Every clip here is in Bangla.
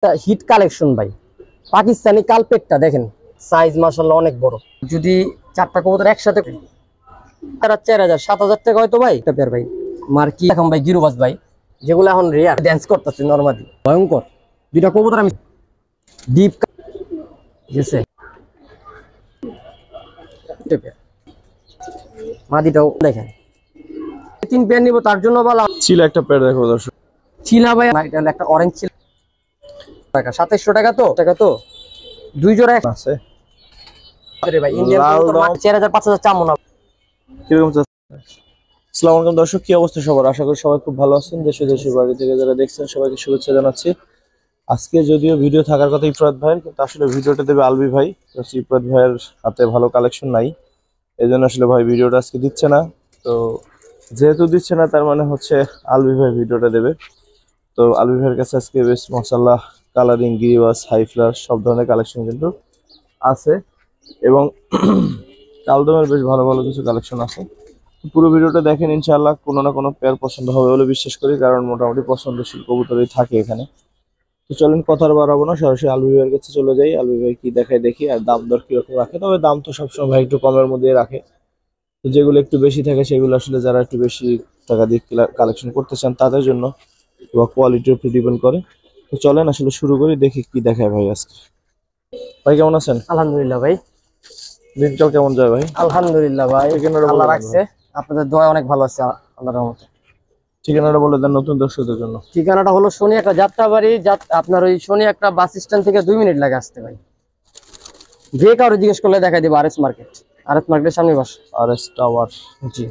হিট কালেকশন ভাই, পাকিস্তানি কালপেটটা দেখেন, সাইজ মাশাআল্লাহ অনেক বড়। যদি 4টা কবুতর একসাথে 4000 7000 টাকা হয়তো ভাই একটা পেয়ার ভাই। মার্কি এখন ভাই গিরুবাজ ভাই, যেগুলো এখন রেয়ার ড্যান্স করতেছে নরমালি, ভয়ঙ্কর দুইটা কবুতর আমি ডিপ গেছে মাদিটাও দেখেন। 3 পেয়ার নিব তার জন্য বলা ছিল একটা পেয়ার দেখো দর্শক, চিলা ভাই এটা হলো একটা অরেঞ্জ ছিল টাকা 2700 টাকা তো দুই জোড়া আছে রে ভাই। ইন্ডিয়ান কবুতর 4000 5000 চামো না কিরকম? আসসালামু আলাইকুম দর্শক, কি অবস্থা সবার? আশা করি সবাই খুব ভালো আছেন। দেশে দেশের বাড়ি থেকে যারা দেখছেন সবাইকে শুভেচ্ছা জানাচ্ছি। আজকে যদিও ভিডিও থাকার কথা ইফরাত ভাইয়ের, কিন্তু আসলে ভিডিওটা দেবে আলবি ভাই। ইফরাত ভাইয়ের হাতে ভালো কালেকশন নাই, এই জন্য আসলে ভাই ভিডিওটা আজকে দিচ্ছে না। তো যেহেতু দিচ্ছে না তার মানে হচ্ছে আলবি ভাই ভিডিওটা দেবে। তো আলবি ভাইয়ের কাছে আজকে বেশ মাশাআল্লাহ কালারিং, গিরিবাস, হাই ফ্লাশ সব ধরনের কালেকশন কিন্তু আছে, এবং কালদমের বেশ ভালো ভালো কিছু কালেকশন আছে। পুরো ভিডিওটা দেখেন, ইনশাআল্লাহ কোনো না কোনো পেয়ার পছন্দ হবে বলে বিশ্বাস করি, কারণ মোটামুটি পছন্দশীল কবুতরই থাকে এখানে। তো চলেন কথা আর বাড়াবো না, সরাসরি আলবি ভাইয়ের কাছে চলে যাই। আলবি ভাই কি দেখায় দেখি, আর দাম দর কিরকম রাখে। তবে দাম তো সবসময় ভাই একটু কমের মধ্যে রাখে, তো যেগুলো একটু বেশি থাকে সেগুলো আসলে যারা একটু বেশি টাকা দিয়ে কালেকশন করতে চান তাদের জন্য, বা কোয়ালিটির উপর ডিপেন্ড করে। তো চলেন আসলে শুরু করি, দেখি কি দেখায় ভাই আজকে। ভাই কেমন আছেন? আলহামদুলিল্লাহ ভাই। দিনকাল কেমন যায় ভাই? আলহামদুলিল্লাহ ভাই, আল্লাহ রাখছে, আপনাদের দোয়া অনেক ভালো আছে আল্লাহর রহমতে। ঠিকানাটা বলে দেন নতুন দর্শকদের জন্য। ঠিকানাটা হলো শনি একটা যাত্রাবাড়ি, আপনার ওই শনি একটা বাস স্ট্যান্ড থেকে 2 মিনিট লাগে আসতে ভাই। যে কারো জিজ্ঞেস করলে দেখাই দেবো আরএস মার্কেট, আরএস মার্কেটের সামনে বস। RS tower. জি।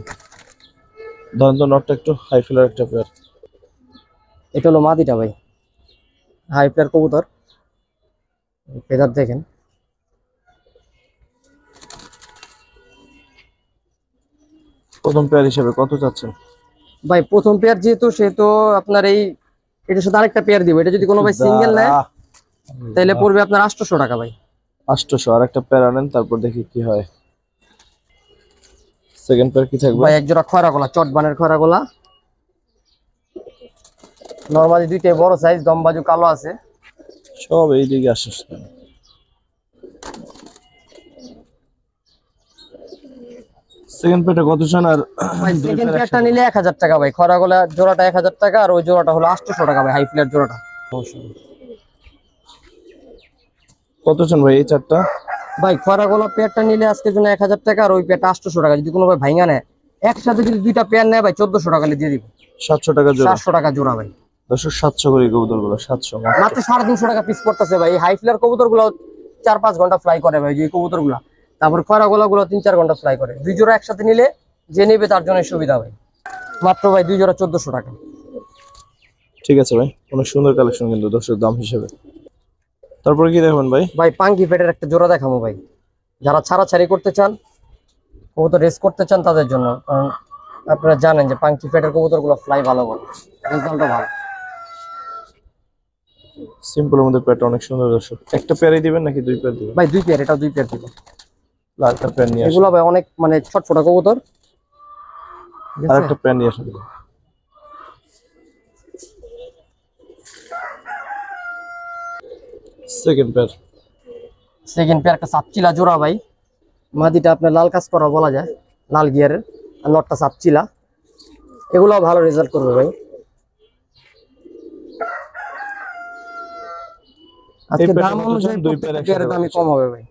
ধরেন তো নটটা একটু হাই ফ্লার একটা পেয়ার। এটা হলো মাদিটা ভাই, হাই পেয়ার কবুতর, ফেদার দেখেন। প্রথম পেয়ার হিসেবে কত চাচ্ছেন ভাই? প্রথম পেয়ার যেহেতু, সেহেতু আপনার এই এটার সাথে আরেকটা পেয়ার দিব। এটা যদি কোনো ভাই সিঙ্গেল নেয় তাহলে পড়বে আপনার 800 টাকা ভাই। 800। আর একটা পেয়ার আনেন, তারপর দেখি কি হয়। সেকেন্ড পেয়ার কি থাকবে ভাই? এক জোড়া খয়রা গলা, চটবানের খয়রা গলা, নরমালি দুইটাই বড় সাইজ, দমবাজু কালো আছে। সব এইদিকে আসিস। সেকেন্ড পেয়ারটা কত চান? আর ভাই সেকেন্ড পেয়ারটা নিলে 1000 টাকা ভাই। খয়রা গলা জোড়াটা 1000 টাকা, আর ওই জোড়াটা হলো 800 টাকা ভাই, হাই ফ্লেয়ার জোড়াটা। কত চান ভাই এই চারটা? ভাই খয়রা গলা পেয়ারটা নিলে আজকের জন্য 1000 টাকা, আর ওই পেয়ারটা 800 টাকা। যদি কোনো ভাই ভাইঙ্গা নেয়, একসাথে যদি দুইটা পেয়ার নেয় ভাই 1400 টাকা দিয়ে দিব। 700 টাকা জোড়া। 700 টাকা জোড়া ভাই। 700 করে কবুতর গুলো 700 মাত্র 350 টাকা পিস পড়তেছে ভাই। হাই ফ্লেয়ার কবুতর গুলো 4-5 ঘন্টা ফ্লাই করে ভাই, যে কবুতর গুলা। তারপর খয়রা গোলা গুলো 3-4 ঘন্টা ফ্লাই করে। দুই জোড়া একসাথে নিলে যে নেবে তার জন্য সুবিধা ভাই। মাত্র ভাই দুই জোড়া 1400 টাকা। ঠিক আছে ভাই, অনেক সুন্দর কালেকশন কিন্তু দর্শক দাম হিসেবে। তারপরে কি দেখবেন ভাই? ভাই পাঙ্কি পেটের একটা জোড়া দেখাবো ভাই, যারা ছাড়াছাড়ি করতে চান, কবুতর রেস করতে চান তাদের জন্য। কারণ আপনারা জানেন যে পাঙ্কি পেটের কবুতর গুলো ফ্লাই ভালো করে, রেজাল্টও ভালো। সিম্পলের মধ্যে পেয়ারটা অনেক সুন্দর দর্শক। একটা পেয়ারই দিবেন নাকি দুই পেয়ার দিবেন? ভাই 2 পেয়ার, এটা 2 পেয়ার দিব। একটা পেয়ার নিয়ে আসেন। এগুলো ভাই অনেক মানে ছটফটা কবুতর। আর একটা পেয়ার নিয়ে আসেন। Second pair. সেকেন্ড পেয়ার একটা সাপচিলা জোড়া ভাই। মাদিটা আপনার লাল কাজ করা বলা যায়, লাল গিয়ারের, আর নটটা সাপচিলা। এগুলো ভালো রেজাল্ট করবে ভাই। আজকে দাম অনুযায়ী দুই পেয়ারের দামই কম হবে ভাই।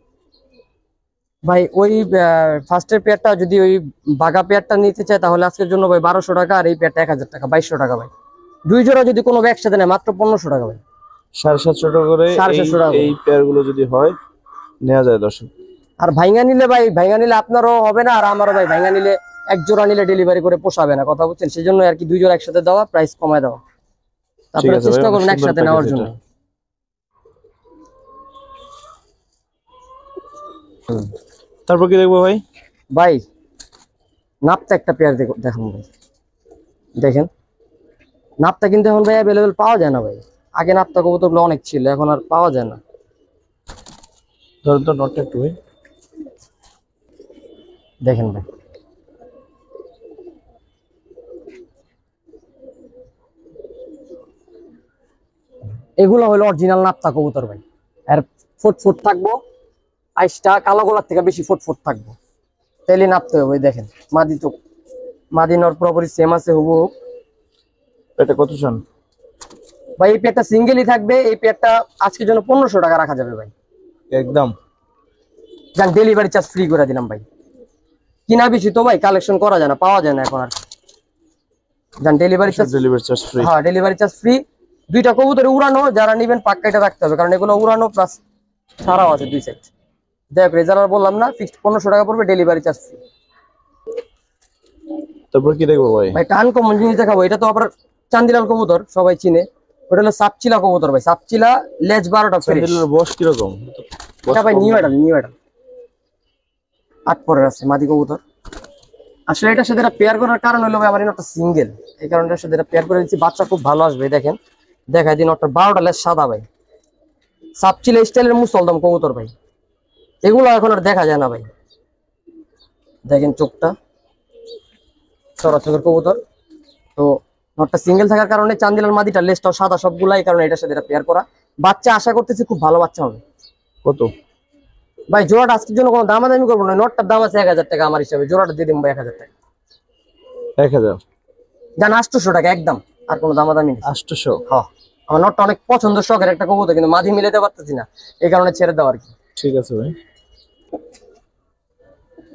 ভাই ওই ফার্স্টের পেয়ারটা যদি ওই বাগা পেয়ারটা নিতে চায় তাহলে আজকের জন্য ভাই 1200 টাকা, আর এই পেয়ারটা 1000 টাকা, 2200 টাকা ভাই। দুই জোড়া যদি কোনো একসাথে নেয় মাত্র 1500 টাকা ভাই। 750 টাকা করে 750 টাকা। এই পেয়ার গুলো যদি হয় নেওয়া যায় দর্শক। আর ভাইঙ্গা নিলে ভাই, ভাইঙ্গা নিলে আপনারও হবে না আর আমারও ভাই। ভাইঙ্গা নিলে এক জোড়া নিলে ডেলিভারি করে পোষাবে না, কথা বুঝছেন? সেই জন্য আর কি দুই জোড়া একসাথে দেওয়া, প্রাইস কমায় দেওয়া। আপনারা চেষ্টা করুন একসাথে নেওয়ার জন্য। তারপর কি দেখবো ভাই? ভাই নাপতা একটা পেয়ার দেখুন ভাই, দেখেন নাপতা কিন্তু এখন ভাই অ্যাভেলেবেল পাওয়া যায় না ভাই। আগে নাপতা কবুতরগুলো অনেক ছিল, এখন আর পাওয়া যায় না। ধরেন তো নটটা একটু ভাই দেখেন ভাই, এগুলো হলো অরিজিনাল নাপ্তা কবুতর ভাই। আর ফুট থাকবো, আইসটা কালো গোলার থেকে বেশি ফুট থাকবো, তাইলে নাপতে হবে। দেখেন মাদি তো মাদি নর পুরোপুরি সেম আছে হুবহু। এটা কত চান ভাই এই পেয়ারটা সিঙ্গেলই থাকবে, এই পেয়ারটা আজকের জন্য 1500 টাকা রাখা যাবে ভাই। একদম যান ডেলিভারি চার্জ ফ্রি করে দিলাম ভাই। কিনা বেশি তো ভাই কালেকশন করা যায় না, পাওয়া যায় না এখন আর। যান ডেলিভারি চার্জ ফ্রি। হ্যাঁ ডেলিভারি চার্জ ফ্রি। দুইটা কবুতরে উড়ানো, যারা নিবেন পাক্কা এটা রাখতে হবে, কারণ এগুলো উড়ানো প্লাস ছাড়াও আছে দুই সেট। দেখ রেজাল্ট বললাম না, ফিক্সড 1500 টাকা পড়বে, ডেলিভারি চার্জ ফ্রি। তারপর কি দেখবো ভাই? ভাই টান কমন জিনিস দেখাবো, এটা তো আবার চান্দিলাল কবুতর সবাই চিনে, ওটা হলো সাপচিলা কবুতর ভাই। সাপচিলা লেজ 12টা ফ্রেশ। চান্দিলার বয়স কিরকম? এটা ভাই নিউ অ্যাডাল 8 পরের আছে মাদি কবুতর। আসলে এটার সাথে পেয়ার করার কারণ হলো ভাই আমার একটা সিঙ্গেল, এই কারণটার সাথে পেয়ার করে দিচ্ছি, বাচ্চা খুব ভালো আসবে। দেখেন দেখাই দিন, ওটা 12টা লেজ সাদা ভাই, সাপচিলা স্টাইলের মুসলদম কবুতর ভাই। এগুলো এখন আর দেখা যায় না ভাই। দেখেন চোখটা চড়া চোখের কবুতর। তো নটটা সিঙ্গেল থাকার কারণে চান্দিলাল মাদিটা লেজটাও সাদা সবগুলাই, কারণে এটার সাথে পেয়ার করা। বাচ্চা আশা করতেছি খুব ভালো বাচ্চা হবে। কত ভাই জোড়াটা আজকের জন্য কোনো দামাদামি করবো না, নটটার দাম আছে 1000 টাকা আমার হিসাবে, জোড়াটা দিয়ে দিন ভাই 1000 টাকা। 1000 জান 800 টাকা একদম, আর কোনো দামাদামি নেই। 800? হ্যাঁ আমার নটটা অনেক পছন্দ, শখের একটা কবুতর, কিন্তু মাঝে মিলাতে পারতেছি না, এই কারণে ছেড়ে দেওয়া আর কি। ঠিক আছে ভাই।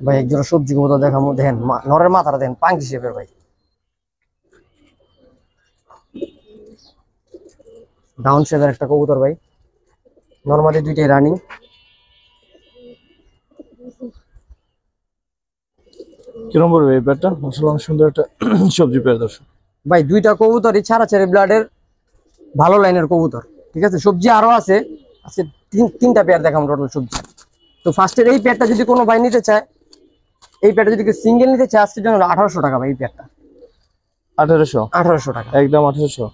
ভাই এক জোড়া সবজি কবুতর দেখাবো, দেখেন নরের মাথাটা দেখেন পাঙ্কি শেপের ভাই, ডাউন শেপের একটা কবুতর ভাই, নরমালি দুইটাই রানিং। কিরকম পড়বে এই পেয়ারটা? আসলে অনেক সুন্দর একটা সবজি পেয়ার দর্শক ভাই দুইটা কবুতরই ছাড়া ছেড়ে ব্লাডের ভালো লাইনের কবুতর, ঠিক আছে। সবজি আরো আছে, আজকে তিনটা পেয়ার দেখাবো টোটাল সবজি। তো ফার্স্টের এই পেয়ারটা যদি কোনো ভাই নিতে চায়, এই পেয়ারটা যদি সিঙ্গেল নিতে চায় আজকের জন্য 1800 টাকা ভাই। এই পেয়ারটা 1800 টাকা একদম 1800।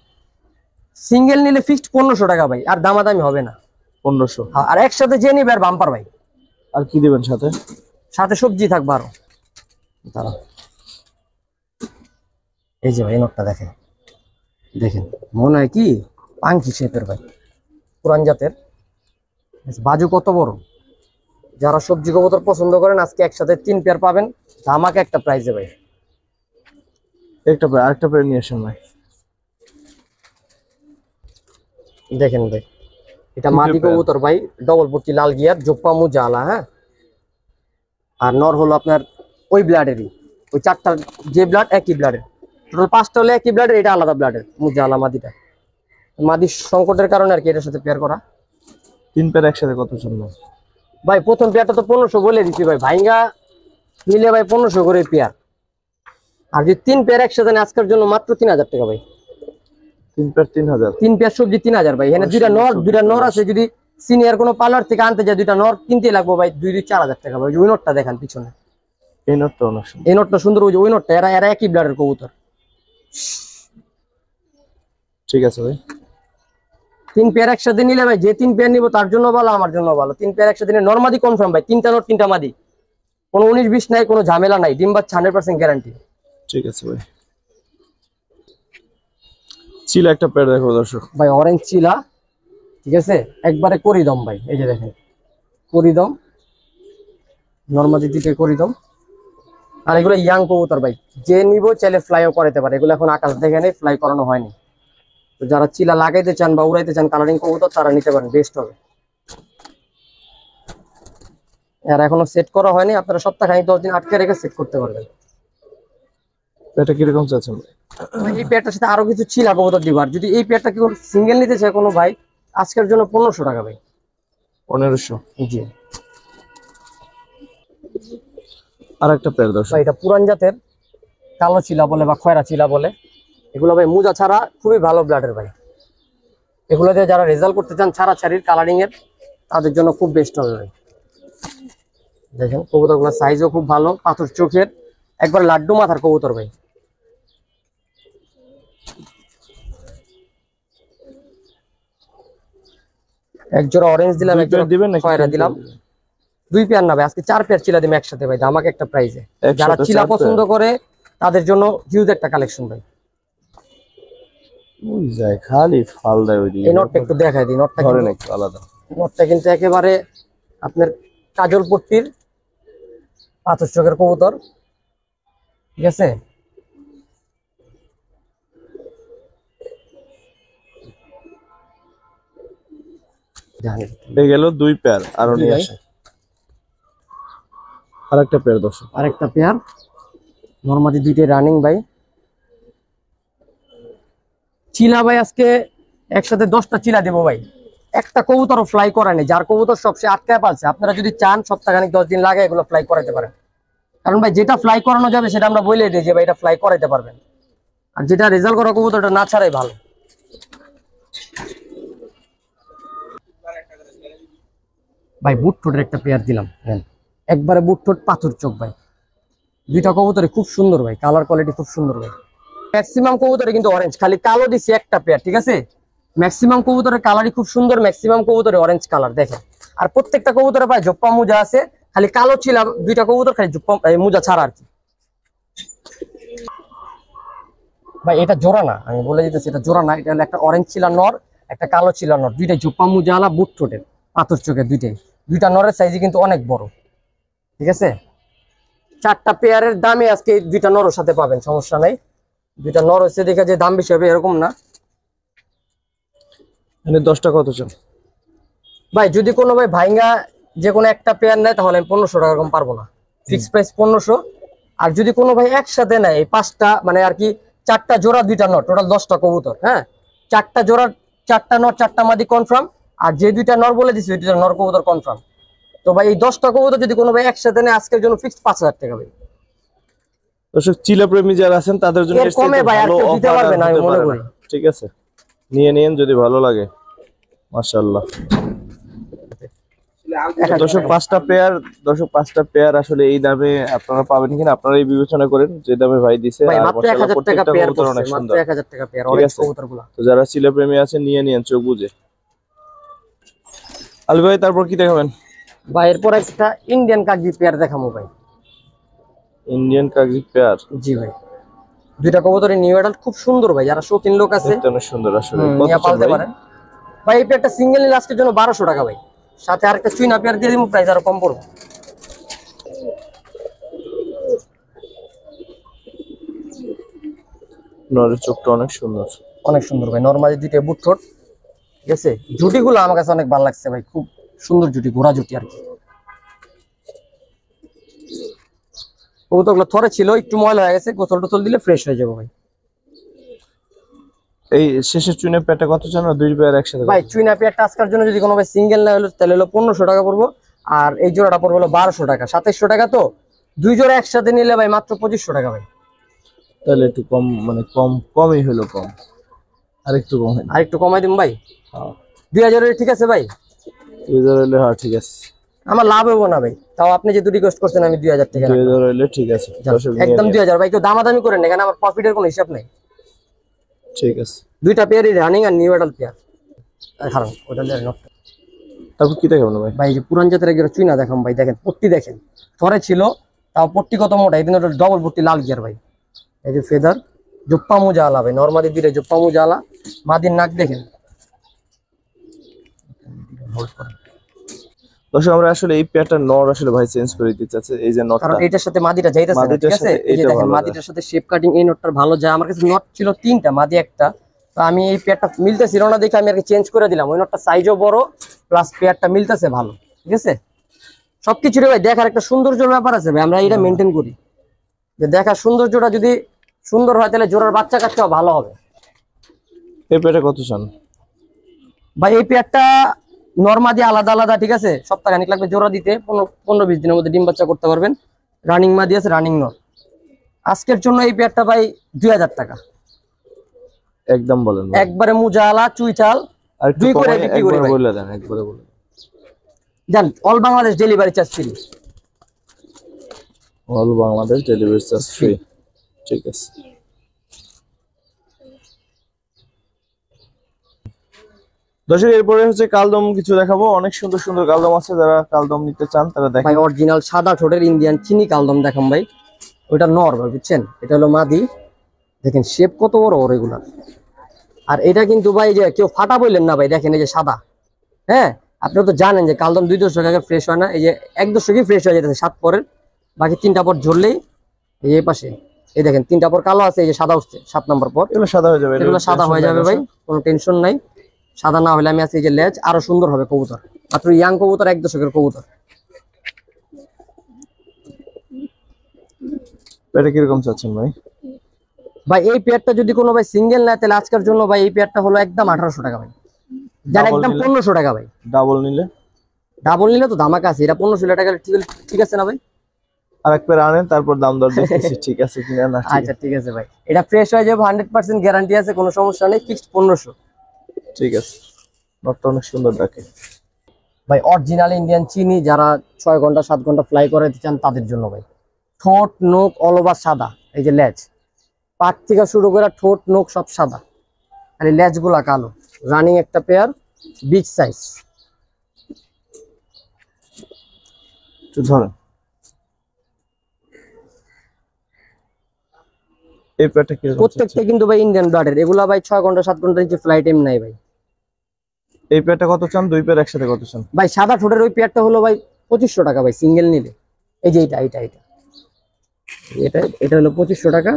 সিঙ্গেল নিলে ফিক্সড 1500 টাকা ভাই, আর দামাদামি হবে না। 1500? আর একসাথে যে নিবে আর বাম্পার ভাই। আর কি দিবেন সাথে? সাথে সবজি থাকবে আরো। দাঁড়াও, এই যে ভাই নোটটা দেখেন, দেখেন মনে হয় কি পাঙ্কি শেপের ভাই, পুরান জাতের, বাজু কত বড়। যারা সবজি কবুতর পছন্দ করেন আজকে একসাথে 3 পেয়ার পাবেন ধামাকে একটা প্রাইজে ভাই। একটা পেয়ার, আরেকটা পেয়ার নিয়ে আসেন ভাই। দেখেন ভাই এটা মাদি কবুতর ভাই, ডবল পট্টি লাল গিয়ার, জোপ্পা মুজালা। হ্যাঁ আর নর হলো আপনার ওই ব্লাডেরই, ওই 4টা যে ব্লাড একই ব্লাডের, টোটাল 5টা হলে একই ব্লাডের, এটা আলাদা ব্লাডের মুজালা মাদিটা। মাদির সংকটের কারণে আর কি এটার সাথে পেয়ার করা। 3 পেয়ার একসাথে কত চলবে ভাই? প্রথম পেয়ারটা তো 1500 বলে দিচ্ছি ভাই, ভাইঙ্গা মিলে ভাই 1500 করে পেয়ার। আর যদি 3 পেয়ার একসাথে নেয় আজকের জন্য মাত্র 3000 টাকা ভাই। 3 পেয়ার 3000? 3 পেয়ার সবজি 3000 ভাই। এখানে দুইটা নর আছে, যদি সিনিয়র কোনো পার্লার থেকে আনতে যায় দুইটা নর কিনতে লাগবে ভাই 4000 টাকা ভাই। ওই নটটা দেখেন পিছনে, এই নোটটা অনেক সুন্দর। এই নটটা সুন্দর, ওই নটটা, এরা একই ব্লাডের কবুতর। ঠিক আছে ভাই। 3 পেয়ার একসাথে নিলে ভাই, যে 3 পেয়ার নিব তার জন্য ভালো, আমার জন্য ভালো। 3 পেয়ার একসাথে নিলে নরমাদি কনফার্ম ভাই, 3টা নট 3টা মাদি, কোনো 19-20 নাই, কোনো ঝামেলা নাই, ডিম বাচ্চা 100% গ্যারান্টি। ঠিক আছে ভাই। চিলা একটা পেয়ার দেখো দর্শক ভাই অরেঞ্জ চিলা, ঠিক আছে একবারে করিদম ভাই। এই যে দেখেন করিদম, নরমাদি দিতে করিদম। আর এগুলো ইয়াং কবুতর ভাই, যে নিব চাইলে ফ্লাইও করাতে পারে, এগুলো এখন আকাশ দেখে নেই, ফ্লাই করানো হয়নি। তো যারা চিলা লাগাইতে চান বা উড়াইতে চান কালারিং কবুতর, তারা নিতে পারেন, বেস্ট হবে। আর এখনো সেট করা হয়নি, আপনারা সপ্তাহখানিক 10 দিন আটকে রেখে সেট করতে পারবেন। এটা কিরকম চাচ্ছেন ভাই? এই পেয়ারটার সাথে আরো কিছু চিলা কবুতর দিব। আর যদি এই পেয়ারটা কি সিঙ্গেল নিতে চায় কোনো ভাই, আজকের জন্য 1500 টাকা ভাই। 1500? জি। আর একটা পেয়ার দর্শক, এটা পুরান জাতের কালো চিলা বলে বা খয়রা চিলা বলে, এগুলো ভাই মুজা ছাড়া খুবই ভালো ব্লাডের ভাই। এগুলো দিয়ে যারা রেজাল্ট করতে চান ছাড়া ছাড়ির কালারিং এর, তাদের জন্য খুব বেস্ট হবে ভাই। দেখেন কবুতরগুলোর সাইজও খুব ভালো, পাথর চোখের, একবার লাড্ডু মাথার কবুতর ভাই। এক জোড়া অরেঞ্জ দিলাম, এক জোড়া দিবেন না খয়রা দিলাম। 2 পেয়ার না ভাই, আজকে 4 পেয়ার চিলা দিলাম একসাথে ভাই, আমাকে একটা প্রাইজে। যারা চিলা পছন্দ করে তাদের জন্য হিউজ একটা কালেকশন ভাই। ওই যায় খালি ফাল দেয় ওই এই নটটা একটু দেখাই দিই, নটটা ধরেন কিন্তু একটু আলাদা। নটটা কিন্তু একেবারে আপনার কাজল পট্টির পাথর চোখের কবুতর, ঠিক আছে। জানি এই গেল 2 পেয়ার, আরো জি নিয়ে ভাই। আসে আরেকটা পেয়ার দর্শক। আরেকটা পেয়ার নরমাদি দুইটাই রানিং ভাই। চিলা ভাই আজকে একসাথে 10টা চিলা দেবো ভাই। একটা কবুতরও ফ্লাই করা নেই, যার কবুতর সব সে আটকায় পালছে। আপনারা যদি চান সপ্তাহখানিক 10 দিন লাগে এগুলো ফ্লাই করাতে পারেন, কারণ ভাই যেটা ফ্লাই করানো যাবে সেটা আমরা বলে দিই যে ভাই এটা ফ্লাই করাইতে পারবেন, আর যেটা রেজাল্ট করা কবুতরটা না ছাড়াই ভালো। ভাই বুট ঠোঁটের একটা পেয়ার দিলাম, নেন। একবারে বুট ঠোঁট পাথর চোখ ভাই, দুইটা কবুতরে খুব সুন্দর ভাই, কালার কোয়ালিটি খুব সুন্দর ভাই। ম্যাক্সিমাম কবুতরে কিন্তু অরেঞ্জ, খালি কালো দিছি একটা পেয়ার, ঠিক আছে। ম্যাক্সিমাম কবুতরের কালারই খুব সুন্দর, ম্যাক্সিমাম কবুতরে অরেঞ্জ কালার দেখেন। আর প্রত্যেকটা কবুতরে ভাই জোপ্পা মুজা আছে, খালি কালো ছিল দুইটা কবুতর, খালি জোপ্পা মুজা ছাড়া আর কি। ভাই এটা জোড়া না, আমি বলে দিতেছি এটা জোড়া না, এটা হলো একটা অরেঞ্জ চিলা নর, একটা কালো চিলা নর, দুইটাই জোপ্পা মুজা আলা বুট ঠোঁটের পাথর চোখের দুইটাই। দুইটা নরের সাইজই কিন্তু অনেক বড়, ঠিক আছে। 4টা পেয়ারের দামে আজকে এই দুইটা নরের সাথে পাবেন, সমস্যা নাই। দুইটা নর হচ্ছে দেখে যে দাম বেশি হবে এরকম না মানে 10টা কত চান ভাই। যদি কোনো ভাই ভাইঙ্গা যে কোনো একটা পেয়ার নেয় তাহলে আমি 1500 টাকা কম পারবো না, ফিক্স প্রাইস 1500। আর যদি কোনো ভাই একসাথে নেয় এই 5টা মানে আর কি 4টা জোড়া 2টা নর, টোটাল 10টা কবুতর, হ্যাঁ 4টা জোড়া 4টা নর 4টা মাদি কনফার্ম, আর যে দুইটা নর বলে দিছি ওই দুইটা নর কবুতর কনফার্ম। তো ভাই এই 10টা কবুতর যদি কোনো ভাই একসাথে নেয় আজকের জন্য ফিক্স 5000 টাকা ভাই। দর্শক, চিলা প্রেমী যারা আছেন তাদের জন্য এর কমে ভাই আর কেউ দিতে পারবে না আমি মনে করি। ঠিক আছে, নিয়ে নিন যদি ভালো লাগে, মাশাআল্লাহ। দর্শক 5টা পেয়ার আসলে এই দামে আপনারা পাবেন কিনা আপনারাই বিবেচনা করেন, যে দামে ভাই দিছে। ভাই আর মাত্র মাশাআল্লাহ 1000 টাকা প্রত্যেকটা পেয়ার কবুতর করছে, অনেক মাত্র সুন্দর। 1000 টাকা পেয়ার ঠিক অরেঞ্জ আছে? কবুতরগুলো। তো যারা চিলা প্রেমী আছেন নিয়ে নিন চোখ বুঝে। আলী ভাই তারপর কি দেখাবেন? ভাই এরপর একটা ইন্ডিয়ান কাগজি পেয়ার দেখাবো ভাই। ইন্ডিয়ান কাগজি পেয়ার, জি ভাই, দুইটা কবুতরের নিউ অ্যাডাল্ট খুব সুন্দর ভাই, যারা শৌখিন লোক আছে দেখতে অনেক সুন্দর আসলে। কত নিয়ে চান পালতে ভাই? পারেন ভাই। এই পেয়ারটা সিঙ্গেল নিলে আজকের জন্য 1200 টাকা ভাই, সাথে আরেকটা চুইনা পেয়ার দিয়ে দিব, প্রাইস আরো কম পড়বে। নরের চোখটা অনেক সুন্দর। অনেক সুন্দর ভাই, নরমালি দুইটা বুট ঠোঁট, ঠিক আছে। জুটিগুলো আমার কাছে অনেক ভালো লাগছে ভাই, খুব সুন্দর জুটি, ঘোড়া জুটি আর কি। কবুতরগুলো থরে ছিল, একটু ময়লা হয়ে গেছে, গোসল টোসল দিলে ফ্রেশ হয়ে যাবে ভাই। এই শেষের চুনে পেয়ারটা কত চান? আর 2 পেয়ার একসাথে ভাই চুইনা পেয়ারটা আজকের জন্য যদি কোনো ভাই সিঙ্গেল না হলো তাহলে হলো 1500 টাকা পড়বো, আর এই জোড়াটা পড়বো হলো 1200 টাকা, 2700 টাকা। তো দুই জোড়া একসাথে নিলে ভাই মাত্র 2500 টাকা ভাই। তাহলে একটু কম, মানে কমই হলো, কম আর একটু কম হয়। আর একটু কমাই দিন ভাই, হ্যাঁ 2000 ঠিক আছে ভাই? 2000 হলে হ্যাঁ ঠিক আছে। আমার লাভ হবো না ভাই, তাও আপনি যেহেতু রিকোয়েস্ট করছেন আমি 2000 টাকা রাখলাম। 2000 হলে ঠিক আছে। দর্শক নিয়ে একদম নিন। 2000 ভাই, কেউ দামাদামি করেন না, এখানে আমার প্রফিটের কোনো হিসাব নাই। ঠিক আছে, দুইটা পেয়ারই রানিং আর নিউ অ্যাডাল্ট পেয়ার। কারণ ওটা নট তারপর কি দেখাবেন ভাই? ভাই, যে পুরান জাতের একজন চুইনা দেখাম ভাই, দেখেন পট্টি দেখেন, থরে ছিল তাও পট্টি কত মোটা, এই দিন ওটা ডবল পট্টি লাল গিয়ার ভাই। এই যে ফেদার জোপ্পা মুজা আলা ভাই, নরমালি দুইটা জোপ্পা মুজা আলা, মাদির নাক দেখেন। দর্শক, আমরা আসলে এই পেয়ারটা নর আসলে ভাই চেঞ্জ করে দিতে চাচ্ছে, এই যে নটটা, কারণ এইটার সাথে মাদিটা যাইতেছে না, ঠিক মাদিটার আছে। সাথে এই যে এইটা দেখেন ভালো মাদিটার সাথে শেপ কাটিং এই নটটার ভালো যায়। আমার কাছে নট ছিল 3টা, মাদি একটা, তো আমি এই পেয়ারটা মিলতেছিল না দেখে আমি আর কি চেঞ্জ করে দিলাম। ওই নটটা সাইজও বড়, প্লাস পেয়ারটা মিলতেছে ভালো, ঠিক আছে। সবকিছুরে ভাই দেখার একটা সৌন্দর্যের ব্যাপার আছে ভাই, আমরা এটা মেনটেন করি যে দেখার সৌন্দর্যটা যদি সুন্দর হয় তাহলে জোড়ার বাচ্চা কাচ্চাও ভালো হবে। এই পেয়ারটা কত চান ভাই এই পেয়ারটা নরমাদি আলাদা আলাদা, ঠিক আছে। সপ্তাহখানিক লাগবে জোড়া দিতে, 15-20 দিনের মধ্যে ডিম বাচ্চা করতে পারবেন। রানিং মাদি আছে, রানিং নর। আজকের জন্য এই পেয়ারটা ভাই 2000 টাকা একদম বলেন ভাই? একবারে মুজালা চুইচাল আর একটু 2 করে কমাই বিক্রি করি একবার ভাই। বলে দেন, একবারে বলে দেন। জান all Bangladesh delivery charge free. All Bangladesh delivery charge free, ঠিক আছে। দর্শক, এরপরে হচ্ছে কালদম কিছু দেখাবো, অনেক সুন্দর সুন্দর কালদম আছে, যারা কালদম নিতে চান তারা দেখেন। ভাই অরিজিনাল সাদা ঠোঁটের ইন্ডিয়ান চিনি কালদম দেখাম ভাই। ওইটা নর ভাই, বুঝছেন, এটা হলো মাদি। দেখেন শেপ কত বড় রেগুলার, আর এটা কিন্তু ভাই যে কেউ ফাটা বললেন না ভাই, দেখেন এই যে সাদা। হ্যাঁ, আপনারা তো জানেন যে কালদম 2 দশক আগে ফ্রেশ হয় না, এই যে 1 দশকই ফ্রেশ হয়ে যেতেছে 7 পরের, বাকি 3টা পর ঝরলেই এই পাশে এই দেখেন 3টা পর কালো আছে, এই যে সাদা উঠছে 7 নম্বর পর, এগুলো সাদা হয়ে যাবে, এগুলো সাদা হয়ে যাবে ভাই, কোনো টেনশন নাই। সাদা না হলে আমি আছি এই যে লেজ আরো সুন্দর হবে কবুতর, মাত্র ইয়াং কবুতর, 1 দশকের কবুতর। এটা কিরকম চাচ্ছেন ভাই? ভাই এই পেয়ারটা যদি কোনো ভাই সিঙ্গেল নেয় তাহলে আজকের জন্য ভাই এই পেয়ারটা হলো একদম 1800 টাকা ভাই, যার একদম 1500 টাকা ভাই। ডাবল নিলে? ডাবল নিলে তো ধামাকা আছে, এটা 1500 টাকা ঠিক আছে না ভাই? আর এক পেয়ার আনেন, তারপর দাম দর দেখতেছি ঠিক আছে কিনা না। আচ্ছা ঠিক আছে ভাই, এটা ফ্রেশ হয়ে যাবে, 100% গ্যারান্টি আছে, কোনো সমস্যা নেই, ফিক্সড 1500। ঠিক আছে, নটটা অনেক সুন্দর ডাকে ভাই অরিজিনাল ইন্ডিয়ান চিনি, যারা 6 ঘন্টা 7 ঘন্টা ফ্লাই করাতে চান তাদের জন্য ভাই। ঠোঁট নোক অল ওভার সাদা, এই যে লেজ, পাট থেকে শুরু করে ঠোঁট নোক সব সাদা, খালি লেজ গুলা কালো। রানিং একটা পেয়ার, বিগ সাইজ। একটু ধরেন। এই পেয়ারটা কি প্রত্যেকটা কিন্তু ভাই ইন্ডিয়ান ব্লাডের, এগুলা ভাই 6 ঘন্টা 7 ঘন্টা নিচে ফ্লাইট টাইম নাই ভাই। এই পেয়ারটা কত চান? দুই পেয়ার একসাথে কত চান ভাই সাদা ঠোঁটের ওই পেয়ারটা হলো ভাই 2500 টাকা ভাই সিঙ্গেল নিলে। এই যে এটা হলো 2500 টাকা,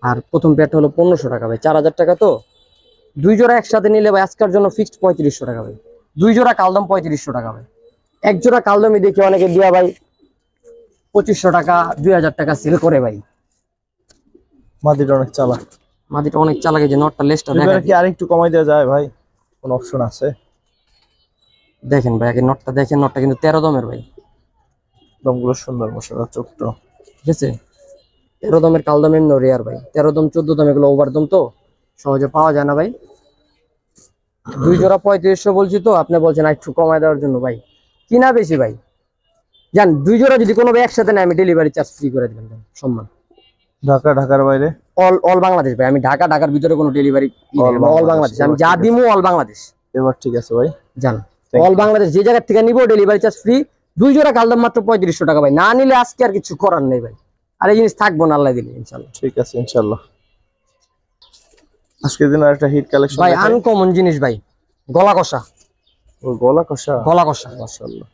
আর প্রথম পেয়ারটা হলো 1500 টাকা ভাই, 4000 টাকা। তো 2 জোড়া একসাথে নিলে ভাই আজকের জন্য ফিক্সড 3500 টাকা ভাই। 2 জোড়া কালদম 3500 টাকা ভাই। 1 জোড়া কালদমই দেখি অনেকে দিয়া ভাই 2500 টাকা 2000 টাকা সেল করে ভাই। মাদিটা অনেক চালাক, মাদিটা অনেক চালাক, যে নটটা লেজটা দেখেন, কি আর একটু কমাই দেওয়া যায় ভাই? কোন অপশন আছে? দেখেন ভাই আগে নটটা দেখেন, নটটা কিন্তু 13 দমের ভাই, দমগুলো সুন্দর, মশলা চোখটা ঠিক আছে। 13 দমের কালদম এমনি রেয়ার ভাই, 13 দম 14 দম এগুলো ওভার দম, তো সহজে পাওয়া যায় না ভাই। 2 জোড়া 3500 বলছি, তো আপনি বলছেন একটু কমায় দেওয়ার জন্য ভাই, কিনা বেশি ভাই। জান 2 জোড়া যদি কোনো ভাই একসাথে নেয় আমি ডেলিভারি চার্জ ফ্রি করে দিবেন ভাই, সম্মান। ঢাকার বাইরে অল বাংলাদেশ ভাই, আমি ঢাকার ভিতরে কোনো ডেলিভারি, অল বাংলাদেশ আমি যা দিমু অল বাংলাদেশ। এবার ঠিক আছে ভাই, জান অল বাংলাদেশ যে জায়গা থেকে নিবো ডেলিভারি চার্জ ফ্রি। 2 জোড়া কালদম মাত্র 3500 টাকা ভাই, না নিলে আজকে আর কিছু করার নেই ভাই, আর এই জিনিস থাকবো না আল্লাহ দিলে ইনশাআল্লাহ। ঠিক আছে ইনশাআল্লাহ। আজকের দিন আর একটা হিট কালেকশন ভাই, আনকমন জিনিস ভাই, গলা কষা। ও গলা কষা, মাশাআল্লাহ,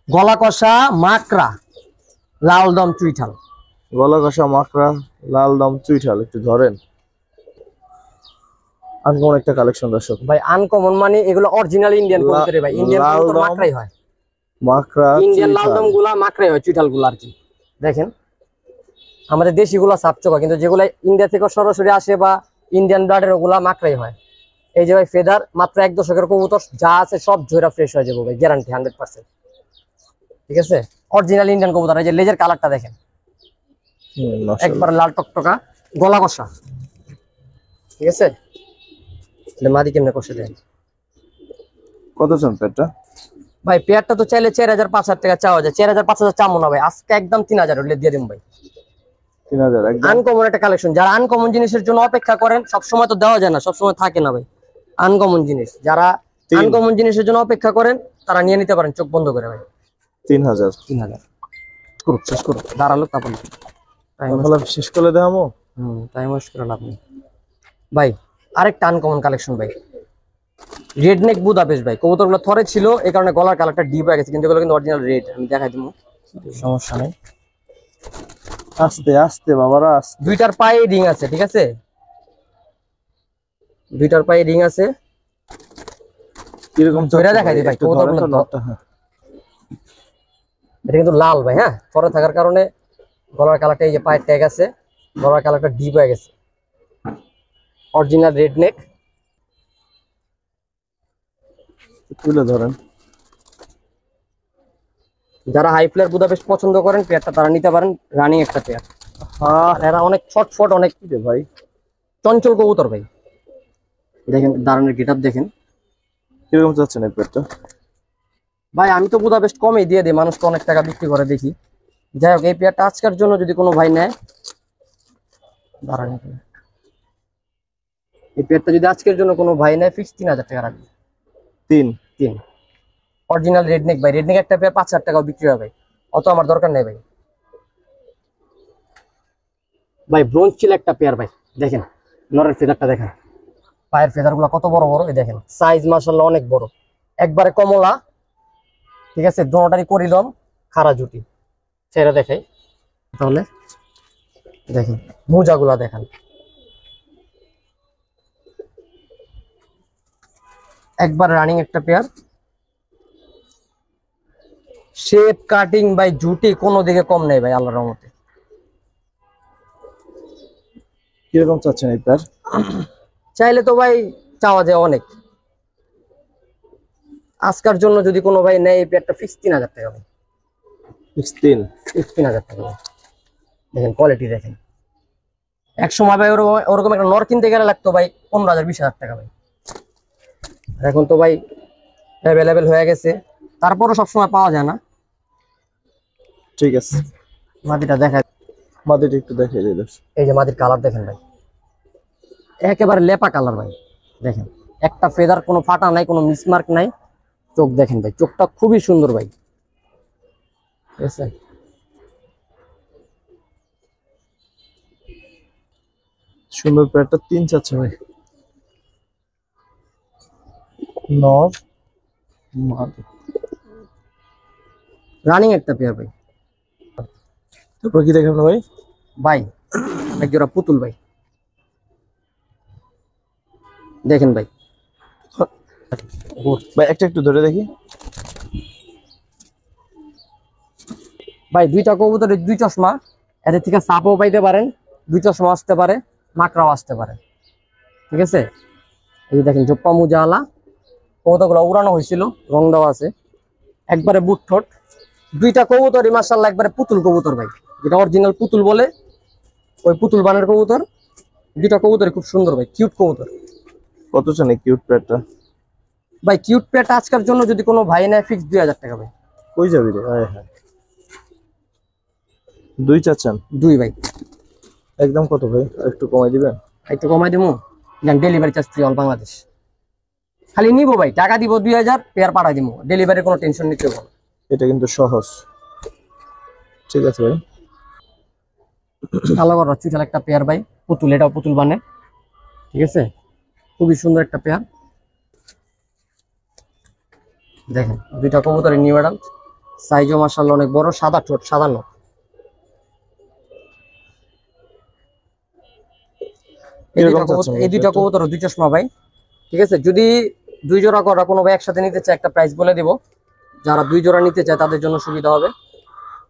গলা কষা মাকড়া লাল দম চুইঠাল। গলা কষা মাকড়া লাল দম চুইঠাল, একটু ধরেন। আনকমন একটা কালেকশন দর্শক ভাই আনকমন মানে এগুলো অরিজিনাল ইন্ডিয়ান কবুতর ভাই, ইন্ডিয়ান কবুতর মাকড়াই হয়, মাকড়া ইন্ডিয়ান লাল দম গুলা মাকড়াই হয়, চুইঠাল গুলা আর কি। দেখেন আমাদের দেশি গুলা সাপচোকা, কিন্তু যেগুলা ইন্ডিয়া থেকে সরাসরি আসে বা ইন্ডিয়ান ব্লাডের ওগুলা মাকড়াই হয়। এই যে ভাই ফেদার, মাত্র 1 দশকের কবুতর, যা আছে সব ঝোরা ফ্রেশ হয়ে যাবে ভাই, গ্যারান্টি 100%। ঠিক আছে, অরিজিনাল ইন্ডিয়ান কবুতর। এই যে লেজের কালারটা দেখেন, একবার লাল টকটকা, গলা কষা। ঠিক আছে, মাদি কেমনে কষে দেন। কত চান পেটটা ভাই পেয়ারটা তো চাইলে 4000 5000 টাকা চাওয়া যায়, 4000 5000 চামো না ভাই, আজকে একদম 3000 হলে দিয়ে দিন ভাই। 3000 একদম আনকমন একটা কালেকশন, যারা আনকমন জিনিসের জন্য অপেক্ষা করেন, সবসময় তো দেওয়া যায় না, সবসময় থাকে না ভাই আনকমন জিনিস। যারা আনকমন জিনিসের জন্য অপেক্ষা করেন তারা নিয়ে নিতে পারেন চোখ বন্ধ করে ভাই। 3000 করুক, শেষ করুক, দাঁড়ালো তারপর শেষ করে দেখামো। টাইম ওয়েস্ট করে লাভ নেই ভাই। আরেকটা আনকমন কালেকশন ভাই, রেডনেক বুদাপেস্ট ভাই। কবুতরগুলো থরে ছিল, এই কারণে গলার কালারটা ডিপ হয়ে গেছে, কিন্তু এগুলো কিন্তু অরিজিনাল রেড। আমি দেখাই দিব, সমস্যা নেই। আস্তে আস্তে বাবারা, আস্তে। 2টার পায়ে রিং আছে, ঠিক আছে, 2টার পায়ে রিং আছে। কিরকম ধরে দেখাই দিই ভাই কবুতরগুলো। এটা কিন্তু লাল ভাই, হ্যাঁ, থরে থাকার কারণে গলার কালারটা, এই যে পায়ের ট্যাগ আছে, গলার কালারটা ডিপ হয়ে গেছে। অরিজিনাল রেডনেক, তুলে ধরেন। যারা হাই ফ্লেয়ার বুদাপেস্ট পছন্দ করেন পেয়ারটা তারা নিতে পারেন, রানিং একটা পেয়ার। এরা অনেক ছটফট, অনেক ভাই চঞ্চল কবুতর ভাই। দেখেন দারুণের গেটআপ দেখেন। কিরকম চাচ্ছেন এই পেয়ারটা ভাই আমি তো বুদাপেস্ট কমই দিয়ে দিই, মানুষ তো অনেক টাকা বিক্রি করে দেখি। যাই হোক, এই পেয়ারটা আজকের জন্য যদি কোনো ভাই নেয়, দাঁড়ান, এই পেয়ারটা যদি আজকের জন্য কোনো ভাই নেয়, ফিক্স 3000 টাকা রাখবে। 3 অরিজিনাল রেডনেক ভাই, রেডনেক একটা পেয়ার 5000 টাকাও বিক্রি হবে, অত আমার দরকার নেই ভাই। ভাই ব্রোঞ্জ চিল একটা পেয়ার ভাই, দেখেন নরের ফেদারটা দেখেন, পায়ের ফেদার গুলা কত বড় বড়, এই দেখেন সাইজ মাশাআল্লাহ অনেক বড়, একবারে কমলা। ঠিক আছে, দোনোটারই করিলম খাড়া জুটি। সেটা দেখাই তাহলে, দেখেন মোজাগুলা দেখেন, একবার রানিং একটা পেয়ার। শেপ কাটিং ভাই জুটি কোনো দিকে কম নেই ভাই আল্লাহর রহমতে। কিরকম চাচ্ছেন এই পেয়ার? চাইলে তো ভাই চাওয়া যায় অনেক, আজকের জন্য যদি কোনো ভাই নেয় এই পেয়ারটা ফিক্স 3000 টাকা ভাই। 3000 টাকা ভাই। দেখেন কোয়ালিটি দেখেন, এক সময় ভাই ওরকম একটা নর কিনতে গেলে লাগতো ভাই 15,000 20,000 টাকা ভাই। আর এখন তো ভাই অ্যাভেলেবেল হয়ে গেছে, তারপরও সবসময় পাওয়া যায় না। ঠিক আছে, মাদিটা দেখায়, মাদিটা একটু দেখিয়ে দিই দর্শক। এই যে মাদির কালার দেখেন ভাই, একেবারে লেপা কালার ভাই। দেখেন একটা ফেদার কোনো ফাটা নাই, কোনো মিসমার্ক নাই। চোখ দেখেন ভাই, চোখটা খুবই সুন্দর ভাই। ঠিক আছে, সুন্দর পেয়ারটা 3 চাচ্ছে ভাই। নর মাদি, রানিং একটা পেয়ার ভাই। তারপর কি দেখাবেন ভাই? ভাই এক জোড়া পুতুল ভাই, দেখেন ভাই। ভাই একটা একটু ধরে দেখি। ভাই দুইটা কবুতরের দুই চশমা, এদের থেকে সাপও পাইতে পারেন, দুই চশমা আসতে পারে, মাকড়াও আসতে পারে। ঠিক আছে, এই যে দেখেন জোপ্পা মুজা আলা, কবুতরগুলো উড়ানো হয়েছিল, রং দেওয়া আছে, একবারে বুট ঠোঁট। দুইটা কবুতরই মাশাআল্লাহ একবারে পুতুল কবুতর ভাই, যেটা অরিজিনাল পুতুল বলে, ওই পুতুল বানের কবুতর। দুইটা কবুতরই খুব সুন্দর ভাই, কিউট কবুতর। কত চান এই কিউট পেয়ারটা? ভাই কিউট পেয়ারটা আজকের জন্য যদি কোনো ভাই নেয় ফিক্স 2000 টাকা ভাই। কই যাবি রে? হ্যাঁ হ্যাঁ, 2 চাচ্ছেন? দুই ভাই। একদম কত ভাই, একটু কমাই দিবেন? একটু কমাই দেবো, delivery charge free all Bangladesh. খালি নিবো ভাই, টাকা দিব 2000, পেয়ার পাঠাই দিব, ডেলিভারির কোনো টেনশন নিতে হবে না। এটা কিন্তু সহজ। ঠিক আছে ভাই। কালো করা চুইঠাল একটা পেয়ার ভাই, পুতুল, এটাও পুতুল বানে। ঠিক আছে, খুবই সুন্দর একটা পেয়ার। দেখেন দুইটা কবুতরের নিউ অ্যাডাল্ট, সাইজও মাশাআল্লাহ অনেক বড়, সাদা ঠোঁট, সাদা নখ। এই দুইটা কবুতর দুই চশমা ভাই। ঠিক আছে, যদি দুই জোড়া করা কোনো ভাই একসাথে নিতে চায় একটা প্রাইস বলে দিব, যারা দুই জোড়া নিতে চায় তাদের জন্য সুবিধা হবে।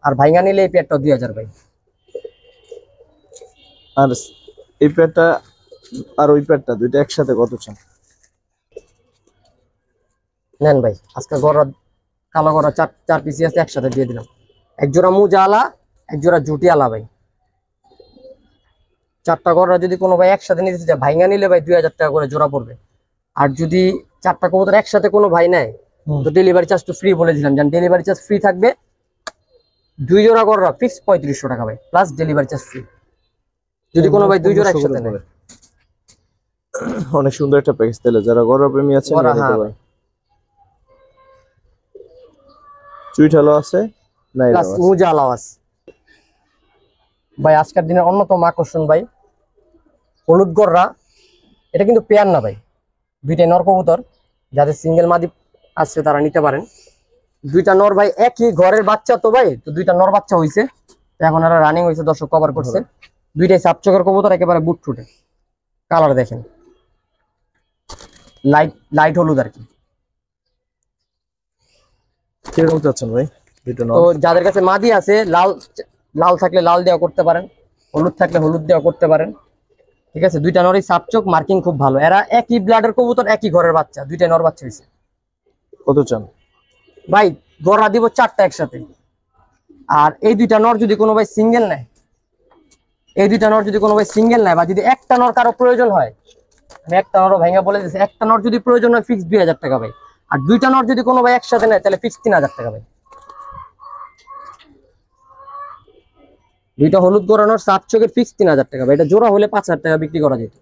আর ভাইঙ্গা নিলে এই পেয়ারটা 2000 ভাই। আর এই পেয়ারটা আর ওই পেয়ারটা দুইটা একসাথে কত চান? নেন ভাই, আজকে গড়া কালো গড়া চার পিসি আছে, একসাথে দিয়ে দিলাম। এক জোড়া মুজা আলা, এক জোড়া জুটি আলা ভাই। চারটা গড়া যদি কোনো ভাই একসাথে নিতে চায়, ভাইঙ্গা নিলে ভাই 2000 টাকা করে জোড়া পড়বে। আর যদি চারটা কবুতর একসাথে কোনো ভাই নেয় তো ডেলিভারি চার্জ তো ফ্রি বলে দিলাম, জান ডেলিভারি চার্জ ফ্রি থাকবে। দুই জোড়া গড়া ফিক্স 3500 টাকা ভাই, প্লাস ডেলিভারি চার্জ ফ্রি যদি কোনো ভাই দুই জোড়া একসাথে নেয়। অনেক সুন্দর একটা প্যাকেজ তাহলে, যারা গরুর প্রেমী আছেন নিয়ে নিতে পারেন। চুইঠালো আছে, প্লাস মুজা আলাও আছে ভাই। আজকের দিনের অন্যতম আকর্ষণ ভাই, হলুদ গড়রা। এটা কিন্তু পেয়ার না ভাই, দুইটাই নর কবুতর। যাদের সিঙ্গেল মাদি আছে তারা নিতে পারেন। দুইটা নর ভাই, একই ঘরের বাচ্চা তো ভাই, তো দুইটা নর বাচ্চা হয়েছে, এখন এরা রানিং হয়েছে, দর্শক কভার করছে। দুইটাই সাপচকের কবুতর, একেবারে বুট ফুটে। কালার দেখেন লাইট লাইট হলুদ আর কি। কিরকম চাচ্ছেন ভাই দুটো নর? তো যাদের কাছে মাদি আছে, লাল লাল থাকলে লাল দেওয়া করতে পারেন, হলুদ থাকলে হলুদ দেওয়া করতে পারেন। ঠিক আছে, দুইটা নরই সাপচক, মার্কিং খুব ভালো। এরা একই ব্লাডের কবুতর, একই ঘরের বাচ্চা, দুইটাই নর বাচ্চা হয়েছে। কত চান ভাই? গড়া দিব 4টা একসাথে। আর এই দুইটা নর যদি কোনো ভাই সিঙ্গেল নেয়, এই দুইটা নর যদি কোনো ভাই সিঙ্গেল নেয়, বা যদি একটা নর কারো প্রয়োজন হয়, আমি একটা নর ভাইঙ্গা বলে দিচ্ছি, একটা নর যদি প্রয়োজন হয় ফিক্স 2000 টাকা ভাই। আর দুইটা নর যদি কোনো ভাই একসাথে নেয় তাহলে ফিক্স 3000 টাকা ভাই। দুইটা হলুদ গড়ানোর সাপচকের ফিক্স 3000 টাকা ভাই। এটা জোড়া হলে 5000 টাকা বিক্রি করা যেত।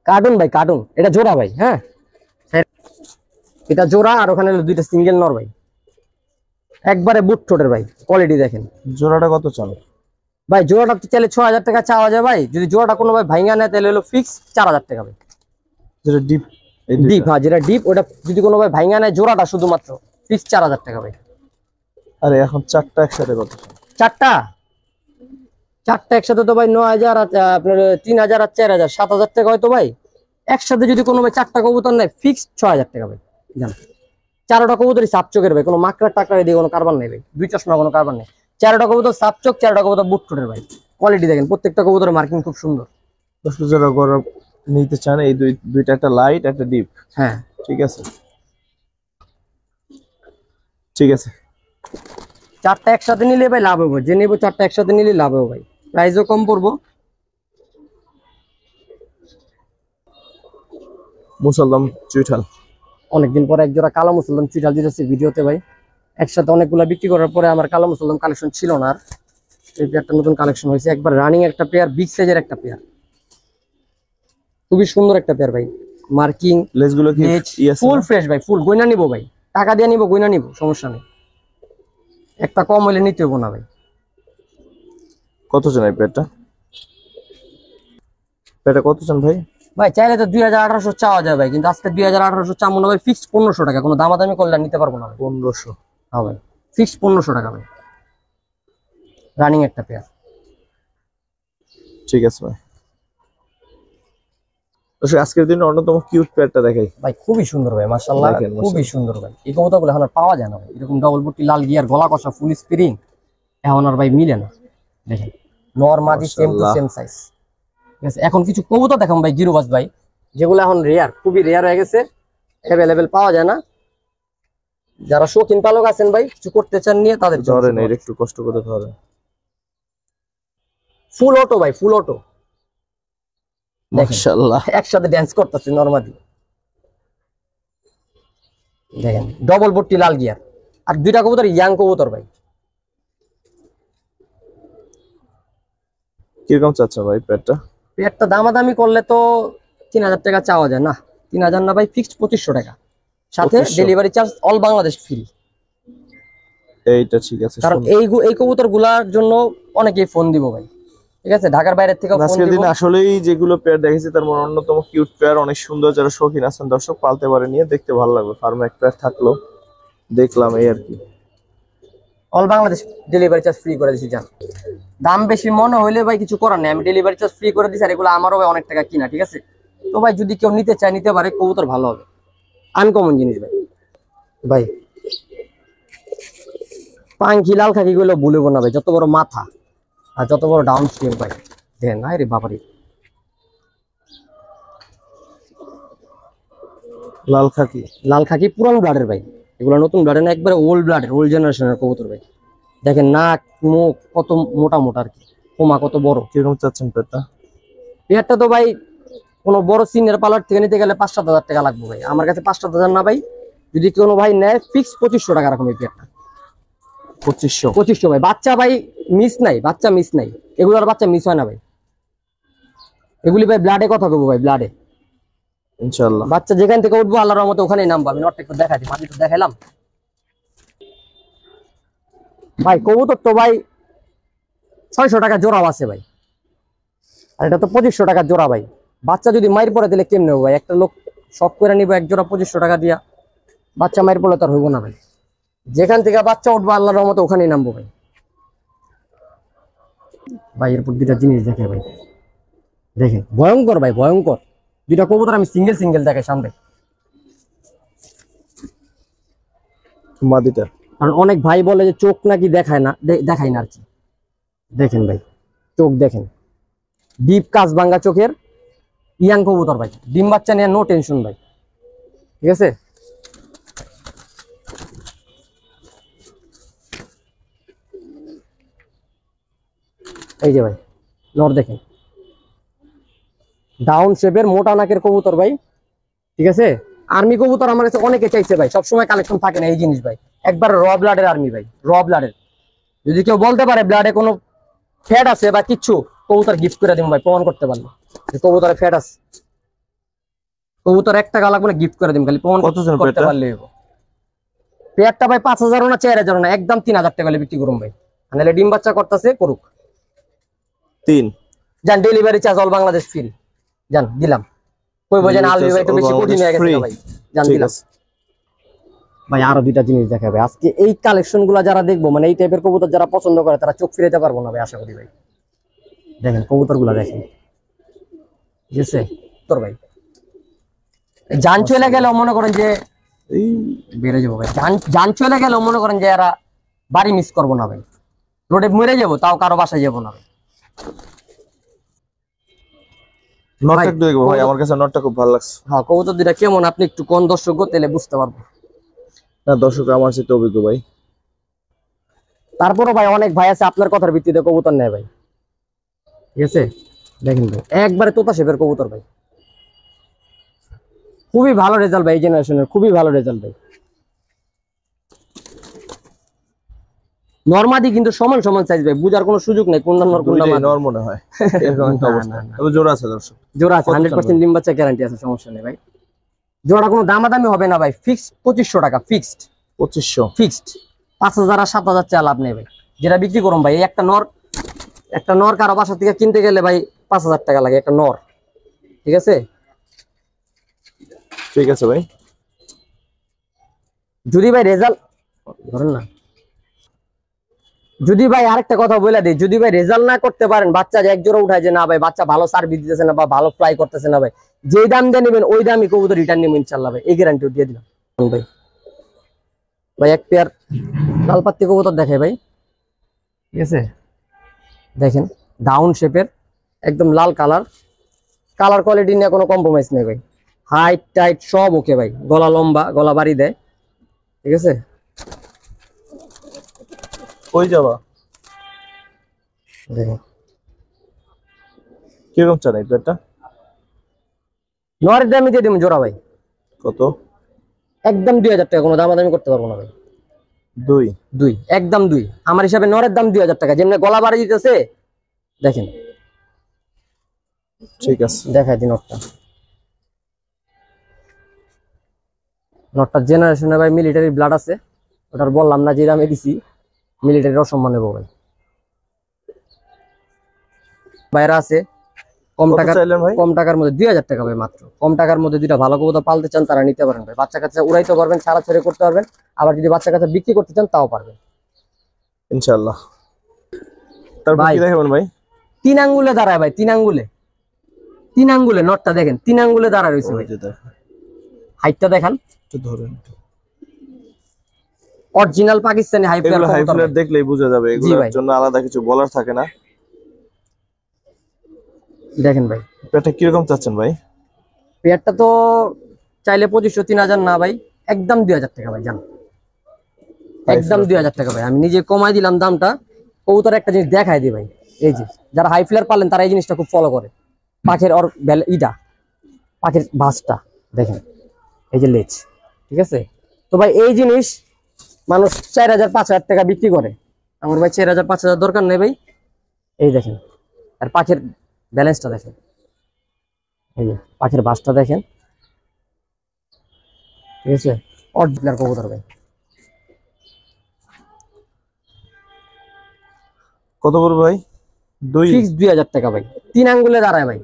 কার্টুন ভাই, কার্টুন, এটা জোড়া ভাই। হ্যাঁ, এটা জোড়া, আর ওখানে দুইটা সিঙ্গেল নর ভাই, একবারে বুট ঠোঁটের ভাই। কোয়ালিটি দেখেন। জোড়াটা কত চান? ভাই জোড়াটা তো চাইলে 6000 টাকা চাওয়া যায় ভাই, যদি জোড়াটা কোনো ভাই ভাঙা নেয় তাহলে হলো ফিক্স 4000 টাকা ভাই। যেটা ডিপ, ডিপ, হ্যাঁ যেটা ডিপ ওটা যদি কোনো ভাই ভাঙা নেয় জোড়াটা শুধুমাত্র ফিক্স 4000 টাকা ভাই। আরে এখন চারটা একসাথে কত? চারটা একসাথে তো ভাই 9000 আর আপনার 3000 আর 4000 7000 টাকা হয়তো ভাই। একসাথে যদি কোনো ভাই চারটা কবুতর নেয় ফিক্স 6000 টাকা ভাই। জান চারোটা কবুতরই সাপচোকের ভাই, কোনো মাকড়া টাকড়া দিয়ে কোনো কারবার নেই ভাই, দুই চশমা কোনো কারবার নেই। চারোটা কবুতর সাপচোক, চারোটা কবুতর বুটফুটের ভাই। কোয়ালিটি দেখেন প্রত্যেকটা কবুতরের মার্কিং খুব সুন্দর। দর্শক যারা গরম নিতে চান এই দুইটা, একটা লাইট একটা ডিপ। হ্যাঁ ঠিক আছে ঠিক আছে। চারটা একসাথে নিলে ভাই লাভ হবে, যে নেবো চারটা একসাথে নিলে লাভ হবে ভাই, প্রাইসও কম পড়বো। মুসলমান চুইঠাল অনেকদিন পরে এক জোড়া কালো মুসলমান চুইটাল দিতেছি ভিডিওতে ভাই। একসাথে অনেকগুলা বিক্রি করার পরে আমার কালো মুসলমান কালেকশন ছিল না, আর এই পেয়ারটা নতুন কালেকশন হয়েছে, একবার রানিং একটা পেয়ার, বিগ সাইজের একটা পেয়ার, খুবই সুন্দর একটা পেয়ার ভাই। মার্কিং লেজগুলো কি ফুল ফ্রেশ ভাই, ফুল গয়না নিবো ভাই, টাকা দিয়ে নিবো গয়না নিবো, সমস্যা নেই, একটা কম হইলে নিতে হবো না ভাই। কত চান এই পেয়ারটা? পেয়ারটা কত চান ভাই? ভাই চাইলে তো 2800 চাওয়া যায় ভাই, কিন্তু আজকে 2800 চামো না ভাই, ফিক্সড 1500 টাকা, কোনো দামাদামি করলে আর নিতে পারবো না ভাই। 1500? হ্যাঁ ভাই ফিক্সড 1500 টাকা ভাই, রানিং একটা পেয়ার। ঠিক আছে ভাই। দর্শক আজকের দিনে অন্যতম কিউট পেয়ারটা দেখাই ভাই, খুবই সুন্দর ভাই মাশাআল্লাহ, খুবই সুন্দর ভাই। এই কবুতরগুলো এখন আর পাওয়া যায় না ভাই, এরকম ডবল বটি লাল গিয়ার গলা কষা ফুল স্প্রিং এখন আর ভাই মিলে না। দেখেন নর মাদি সেম টু সেম সাইজ। ঠিক আছে, এখন কিছু কবুতর দেখাম ভাই গিরুবাজ ভাই, যেগুলো এখন রেয়ার, খুবই রেয়ার হয়ে গেছে, অ্যাভেলেবেল পাওয়া যায় না। যারা শৌখিন পালক আছেন ভাই, কিছু করতে চান নিয়ে তাদের জন্য ধরেন, এর একটু কষ্ট করে ধরেন। ফুল অটো ভাই, ফুল অটো, মাশাআল্লাহ একসাথে ড্যান্স করতেছে নরমাদি। দেখেন ডবল বটি লাল গিয়ার, আর দুইটা কবুতর ইয়াং কবুতর ভাই। কিরকম চাচ্ছেন ভাই পেয়ারটা? পেয়ারটা দামাদামি করলে তো 3000 টাকা চাওয়া যায় না, 3000 না ভাই, ফিক্সড 2500 টাকা, সাথে 2500 delivery charge all Bangladesh free. এইটা ঠিক আছে। কারণ এই কবুতর গুলার জন্য অনেকেই ফোন দিব ভাই, ঠিক আছে, ঢাকার বাইরে থেকে ফোন আজকের দিব। দিনে আসলেই যেগুলো পেয়ার দেখেছি তার মধ্যে অন্যতম কিউট পেয়ার, অনেক সুন্দর, যারা শৌখিন আছেন দর্শক পালতে পারে নিয়ে দেখতে ভালো লাগবে। ফার্মে এক পেয়ার থাকলো, দেখলাম এই আর কি। All Bangladesh delivery charge free করে দিছি, জান দাম বেশি মনে হইলে ভাই কিছু করার নেই, আমি ডেলিভারি চার্জ ফ্রি করে দিছি, আর এগুলো আমারও ভাই অনেক টাকা কিনা, ঠিক আছে। তো ভাই যদি কেউ নিতে চায় নিতে পারে, কবুতর ভালো হবে, আনকমন জিনিস ভাই। ভাই পাঙ্কি লাল খাকি গুলো ভুলব না ভাই, যত বড় মাথা আর যত বড় ডাউন স্ট্রিম ভাই, দেখেন না রে বাবারি। লাল খাকি পুরানো ব্লাডের ভাই, এগুলো নতুন ব্লাডের না, একবারে ওল্ড ব্লাডের, ওল্ড জেনারেশনের কবুতর ভাই। দেখেন নাক মুখ কত মোটা মোটা আর কি, কোমা কত বড়। কিরকম চাচ্ছেন পেয়ারটা? পেয়ারটা তো ভাই কোনো বড় সিনিয়র পার্লার থেকে নিতে গেলে 5-7 হাজার টাকা লাগবে ভাই, আমার কাছে 5-7 হাজার না ভাই, যদি কোনো ভাই নেয় ফিক্স 2500 টাকা রাখুন এই পেয়ারটা। 2500 ভাই, বাচ্চা ভাই মিস নাই, বাচ্চা মিস নাই, এগুলোর বাচ্চা মিস হয় না ভাই, এগুলি ভাই ব্লাডে কথা কবো ভাই, ব্লাডে ইনশাআল্লাহ। বাচ্চা যেখান থেকে উঠবো আল্লাহর রহমতে ওখানেই নামবো। আমি নটটা একটু দেখাচ্ছি, মাটি তো দেখাইলাম ভাই। কবুতর তো ভাই 600 টাকা জোড়াও আছে ভাই, আর এটা তো 2500 টাকা জোড়া ভাই। বাচ্চা যদি মাইর পরে দিলে কেমনে হবে ভাই, একটা লোক শখ করে নিবো এক জোড়া 2500 টাকা দিয়া, বাচ্চা মাইর পড়লে তার হইব না ভাই। যেখান থেকে বাচ্চা উঠবো আল্লাহর রহমতে ওখানেই নামবো ভাই। ভাই এরপর দুইটা জিনিস দেখে ভাই, দেখেন ভয়ঙ্কর ভাই, ভয়ঙ্কর দুইটা কবুতর, আমি সিঙ্গেল সিঙ্গেল দেখাই সামনে, মাদিটা কারণ অনেক ভাই বলে যে চোখ নাকি দেখায় না, দেখাই না আর কি। দেখেন ভাই চোখ দেখেন, ডিপ কাজ ভাঙ্গা চোখের ইয়াং কবুতর ভাই, ডিম বাচ্চা নিয়ে নো টেনশন ভাই, ঠিক আছে। এই যে ভাই নর দেখেন, ডাউন শেপের মোটা নাকের কবুতর ভাই, ঠিক আছে। আর্মি কবুতর আমার কাছে অনেকে চাইছে ভাই, সবসময় কালেকশন থাকে না এই জিনিস ভাই, একবার র ব্লাডের আর্মি ভাই, র ব্লাডের। যদি কেউ বলতে পারে ব্লাডে কোনো ফ্যাট আছে বা কিচ্ছু, কবুতর গিফট করে দিব ভাই, প্রমাণ করতে পারলো যে কবুতরে ফ্যাট আছে, কবুতর 1 টাকা লাগবে না, গিফট করে দিব, খালি প্রমাণ করতে পারলে। পেয়ারটা ভাই 5000 না 4000 না, একদম 3000 টাকা বিক্রি করুন ভাই, নাহলে ডিম বাচ্চা করতেছে করুক। 3 জান delivery charge all Bangladesh free জান দিলাম কই বোঝেন আলবি ভাই তো বেশি কঠিন হয়ে গেছে না ভাই জান ঠিক দিলাম আছে ভাই আরো দুইটা জিনিস দেখাবে আজকে এই কালেকশন গুলা যারা দেখবো মানে এই টাইপের কবুতর যারা পছন্দ করে তারা চোখ ফিরাতে পারবো না ভাই আশা করি ভাই দেখেন কবুতর গুলা দেখেন ঠিক আছে তোর ভাই জান চলে গেলেও মনে করেন যে এই বেড়ে যাবো ভাই জান চলে গেলেও মনে করেন যে এরা বাড়ি মিস করবো না ভাই রোডে মরে যাবো তাও কারো বাসায় যাবো না ভাই নটটা একটু দেখবো ভাই আমার কাছে নটটা খুব ভালো লাগছে হ্যাঁ কবুতর দুইটা কেমন আপনি একটু কোন দর্শক তাহলে বুঝতে পারবো না দর্শক আমার সাথে অভিজ্ঞ ভাই তারপরও ভাই অনেক ভাই আছে আপনার কথার ভিত্তিতে কবুতর নেয় ভাই ঠিক আছে দেখেন ভাই একবারে তোতা শেপের কবুতর ভাই খুবই ভালো রেজাল্ট ভাই এই জেনারেশনের খুবই ভালো রেজাল্ট ভাই নরমাদি কিন্তু সমান সমান সাইজ ভাই বুঝার কোনো সুযোগ নেই কোনটা নর কোনটা মাদি নর মনে হয় এরকম একটা অবস্থা তবে জোড়া আছে দর্শক জোড়া আছে কত 100% ডিম বাচ্চা গ্যারান্টি আছে সমস্যা নেই ভাই জোড়া কোনো দামাদামি হবে না ভাই ফিক্সড 2500 টাকা ফিক্সড 2500 ফিক্সড 5000 আর 7000 চা লাভ নেই ভাই যেটা বিক্রি করুন ভাই এই একটা নর কারো বাসা থেকে কিনতে গেলে ভাই 5000 টাকা লাগে একটা নর ঠিক আছে ঠিক আছে ভাই যদি ভাই রেজাল্ট ধরেন না যদি ভাই আরেকটা কথা বলে দিই যদি ভাই রেজাল্ট না করতে পারেন বাচ্চা যে এক জোড়া উঠায় যে না ভাই বাচ্চা ভালো সার্ভিস দিতেছে না বা ভালো ফ্লাই করতেছে না ভাই যেই দাম দিয়ে নেবেন ওই দামই কবুতর রিটার্ন নেবেন ইনশাআল্লাহ ভাই এই গ্যারান্টিও দিয়ে দিলাম ভাই ভাই এক পেয়ার লাল পাত্তি কবুতর দেখে ভাই ঠিক আছে দেখেন ডাউন শেপের একদম লাল কালার কোয়ালিটি নিয়ে কোনো কম্প্রোমাইজ নেই ভাই হাইট টাইট সব ওকে ভাই গলা লম্বা গলা বাড়ি দেয় ঠিক আছে কই যাবা দেখেন কিরকম চান এই পেটটা নরের দামি দিয়ে দেবেন জোড়া ভাই কত একদম 2000 টাকা কোনো দামাদামি করতে পারবো না ভাই 2 একদম 2 আমার হিসাবে নরের দাম 2000 টাকা যেমনি গলা বাড়ি দিতেছে দেখেন ঠিক আছে দেখাই দিন নটটা জেনারেশনে ভাই মিলিটারি ব্লাড আছে ওটার বললাম না যে দামে দিছি মিলিটারির অসম্মান নেবো ভাই বাইরে আছে কম কত টাকা চাইলেন ভাই কম টাকার মধ্যে 2000 টাকা ভাই মাত্র কম টাকার মধ্যে দুইটা ভালো কবুতর পালতে চান তারা নিতে পারেন ভাই বাচ্চা কাচ্চা উড়াইতে পারবেন ছাড়া ছেড়ে করতে পারবেন আবার যদি বাচ্চা কাচ্চা বিক্রি করতে চান তাও পারবেন ইনশাআল্লাহ তারপর ভাই, কি দেখাবেন ভাই 3 আঙ্গুলে দাঁড়ায় ভাই 3 আঙ্গুলে নটটা দেখেন 3 আঙ্গুলে দাঁড়ায় রয়েছে ভাই ওই যে দেখো হাইটটা দেখান একটু ধরেন অরিজিনাল পাকিস্তানি হাই এগুলো হাই প্লেয়ার ফ্লেয়ার দেখলেই বোঝা যাবে এগুলোর ভাই। জন্য আলাদা কিছু বলার থাকে না দেখেন ভাই পেটটা কিরকম চাচ্ছেন ভাই পেয়ারটা তো চাইলে 2500 3000 না ভাই একদম 2000 টাকা ভাই জান একদম 2000 টাকা ভাই আমি নিজে কমাই দিলাম দামটা কবুতর একটা জিনিস দেখাই দিই ভাই এই যে যারা হাই ফ্লেয়ার পালেন তারা এই জিনিসটা খুব ফলো করে পাখির ওর পাখির ভাঁজটা দেখেন এই যে লেজ ঠিক আছে তো ভাই এই জিনিস মানুষ 4000 5000 টাকা বিক্রি করে আমার ভাই 4000 5000 দরকার নেই ভাই এই দেখেন আর পাখির ব্যালেন্সটা দেখেন এই যে পাখির ভাঁজটা দেখেন ঠিক আছে অরিজিনাল কবুতর ভাই কত পড়বে ভাই 2 ফিক্স 2000 টাকা ভাই 3 আঙ্গুলে দাঁড়ায় ভাই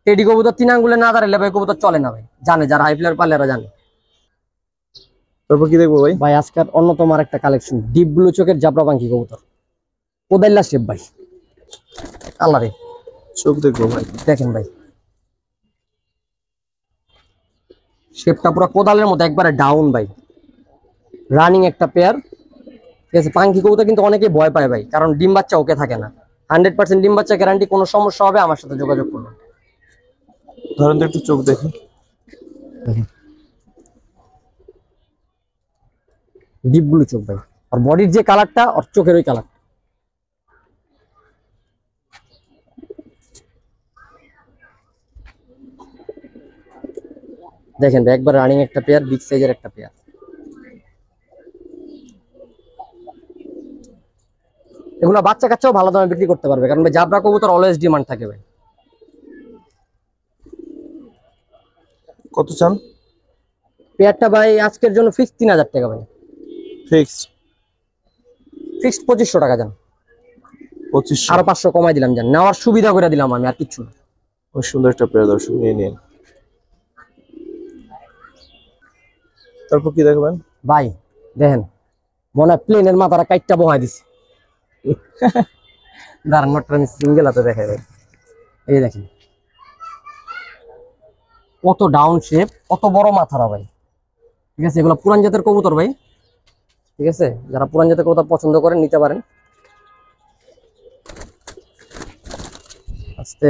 টেডি কবুতর 3 আঙ্গুলে না দাঁড়ালে ভাই কবুতর চলে না ভাই জানে যারা হাই প্লেয়ার পালেরা জানে তারপর কি দেখবো ভাই ভাই আজকের অন্যতম একটা কালেকশন ডিপ ব্লু চোখের জাবরা পাখি কবুতর কোদাইল্লা শেপ ভাই আল্লাহ রে চোখ দেখবো ভাই দেখেন ভাই শেপটা পুরো কোদালের মতো একবারে ডাউন ভাই রানিং একটা পেয়ার ঠিক আছে পাখি কবুতর কিন্তু অনেকে ভয় পায় ভাই কারণ ডিম বাচ্চা ওকে থাকে না 100% ডিম বাচ্চা গ্যারান্টি কোনো সমস্যা হবে আমার সাথে যোগাযোগ করুন ধরেন তো একটু চোখ দেখি ডিপ ব্লু চোখ ভাই আর বডির যে কালারটা আর চোখের ওই কালার দেখেন ভাই একবার রানিং একটা পেয়ার বিগ সাইজের একটা পেয়ার এগুলো বাচ্চা কাচ্চাও ভালো দামে বিক্রি করতে পারবে কারণ ভাই জাবরা কবুতর অলওয়েজ ডিমান্ড থাকে ভাই কত চান পেয়ারটা ভাই আজকের জন্য ফিক্স 3000 টাকা ভাই ফিক্স ফিক্সড 2500 টাকা জান 2500 আরো 500 কমাই দিলাম, জান নেওয়ার সুবিধা করে দিলাম আমি, আর কিচ্ছু না। খুব সুন্দর একটা পেয়ার দর্শক, নিয়ে নিন। তারপর কি দেখবেন ভাই? দেখেন মনে হয় প্লেনের মাথাটা কাইটটা বহাই দিছে। দাঁড়ান নটটা আমি সিঙ্গেল হাতে দেখাই ভাই। এই দেখেন কত ডাউন শেপ, কত বড় মাথারা ভাই। ঠিক আছে, এগুলো পুরান জাতের কবুতর ভাই। ঠিক আছে, যারা পুরান জাতের কবুতর পছন্দ করেন নিতে পারেন। আস্তে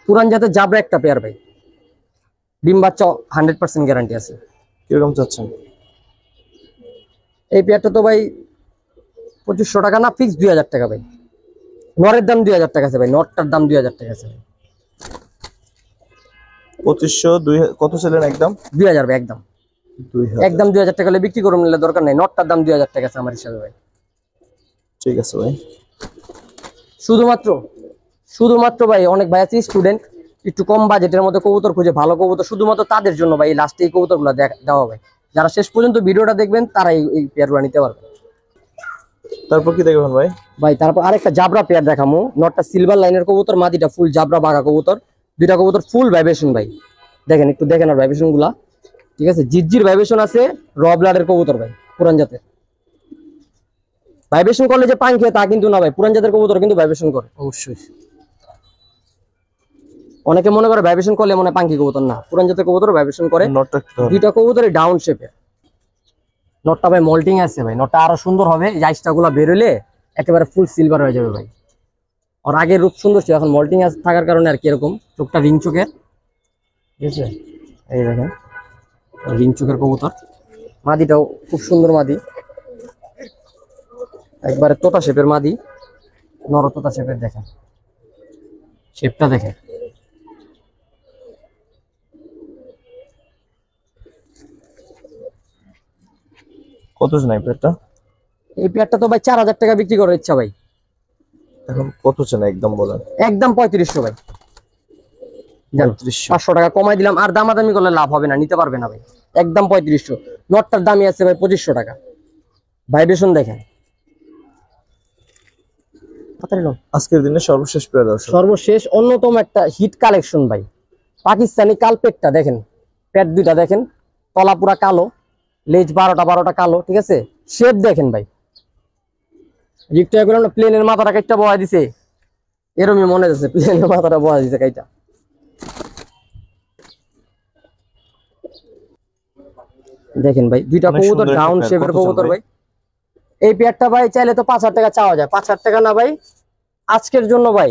পুরান জাতের জাবরা একটা পেয়ার ভাই, ডিম বাচ্চা 100% গ্যারান্টি আছে। কিরকম চাচ্ছেন? এই পেয়ারটা তো ভাই 2500 টাকা না, ফিক্স 2000 টাকা ভাই। নরের দাম 2000 টাকা আছে ভাই, নরটার দাম 2000 টাকা আছে ভাই। 2500 কত ছিলেন একদম? 2000 ভাই একদম, 2000। একদম 2000 টাকা হলে বিক্রি করুন, নিলে দরকার নাই। নটটার দাম 2000 টাকা আছে আমার হিসাবে ভাই। ঠিক আছে ভাই। শুধুমাত্র ভাই অনেক ভাই আছে স্টুডেন্ট, একটু কম বাজেটের মধ্যে কবুতর খুঁজে, ভালো কবুতর, শুধুমাত্র তাদের জন্য ভাই লাস্টে এই কবুতরগুলো দেওয়া ভাই। যারা শেষ পর্যন্ত ভিডিওটা দেখবেন তারা এই পেয়ারগুলো নিতে পারবে। তারপর কি দেখবেন ভাই? ভাই তারপর আরেকটা জাবরা পেয়ার দেখামু। নটটা সিলভার লাইনের কবুতর, মাদিটা ফুল জাবরা বাঘা কবুতর। দুইটা কবুতর ফুল ভাইব্রেশন ভাই, দেখেন একটু দেখেন আর ভাইব্রেশন গুলা। ঠিক আছে, জিজির ভাইব্রেশন আছে, র ব্লাডের কবুতর ভাই, পুরান জাতের। ভাইব্রেশন করলে যে পাঙ্খে তা কিন্তু না ভাই, পুরান জাতের কবুতর কিন্তু ভাইব্রেশন করে অবশ্যই। অনেকে মনে করে ভাইব্রেশন করলে মনে পাঙ্খি কবুতর, না, পুরান জাতের কবুতর ভাইব্রেশন করে। নটটা একটু ধরুন। দুইটা কবুতরই ডাউন শেপে। নটটা ভাই মল্টিং আছে ভাই, নটটা আরো সুন্দর হবে। এই আইসটা গুলা বেরোলে একেবারে ফুল সিলভার হয়ে যাবে ভাই। আর আগের রূপ সুন্দর ছিল, এখন মল্টিং থাকার কারণে আর কি এরকম। চোখটা রিং চোখের, ঠিক আছে, এই দেখেন রিং চোখের কবুতর। মাদিটাও খুব সুন্দর মাদি, একবারে তোতা শেপের মাদি, নর তোতা শেপের। দেখেন শেপটা দেখেন। কত চান এই পেয়ারটা? এই পেয়ারটা তো ভাই 4000 টাকা বিক্রি করার ইচ্ছা ভাই। এখন কত চান একদম বলেন? একদম 3500 ভাই, 3500। 500 টাকা কমাই দিলাম। আর দামাদামি করলে লাভ হবে না, নিতে পারবে না ভাই। একদম 3500। নটটার দামই আছে ভাই 2500 টাকা। ভাইব্রেশন দেখেন। আজকের দিনে সর্বশেষ পেয়ার দর্শক, সর্বশেষ অন্যতম একটা হিট কালেকশন ভাই, পাকিস্তানি কালপেটটা দেখেন। পেট দুইটা দেখেন, তলা পুরা কালো, লেজ 12টা কালো। ঠিক আছে, শেপ দেখেন ভাই। প্লেনের মাথাটা কাইটা বয়া দিছে, এরমই মনে হচ্ছে প্লেনের মাথাটা বয়া দিছে কাইটা। দেখেন ভাই দুইটা অনেক কবুতর সুন্দর একটা ডাউন পেয়ার। শেপের কত চান কবুতর ভাই? ভাই। এই পেয়ারটা ভাই চাইলে তো 5000 টাকা চাওয়া যায়, 5000 টাকা না ভাই, আজকের জন্য ভাই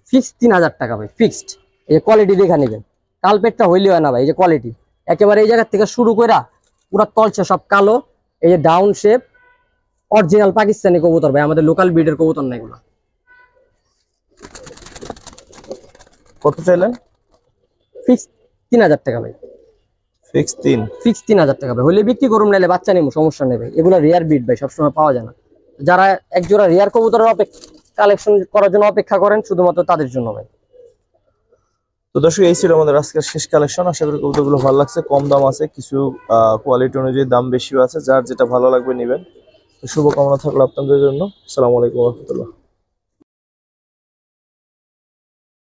ফিক্সড 3000 টাকা ভাই, ফিক্সড। এই যে কোয়ালিটি দেখা নেবেন, কালপেটটা হইলে হয় না ভাই। এই যে কোয়ালিটি একেবারে এই জায়গা থেকে শুরু কইরা পুরা তলছে সব কালো। এই যে ডাউন শেপ, অরিজিনাল পাকিস্তানি কবুতর ভাই, আমাদের লোকাল ব্রিডের কবুতর না এগুলো। কত চাইলেন? ফিক্সড 3000 টাকা ভাই, ফিক্স 3। ফিক্সড 3000 টাকা ভাই। হইলে বিক্রি করুন, নাইলে বাচ্চা নিবো, সমস্যা নেই ভাই। এগুলো রেয়ার ব্রিড ভাই, সবসময় পাওয়া যায় না। যারা একজোড়া রেয়ার কবুতরের কালেকশন করার জন্য অপেক্ষা করেন, শুধুমাত্র তাদের জন্য ভাই। তো দর্শক এই ছিল আমাদের আজকের শেষ কালেকশন। আশা করি কবুতরগুলো ভালো লাগছে, কম দাম আছে, কিছু কোয়ালিটি অনুযায়ী দাম বেশিও আছে, যার যেটা ভালো লাগবে নেবেন। শুভকামনা থাকলো আপনাদের জন্য। আসসালামু আলাইকুম ওয়া রাহমাতুল্লাহ।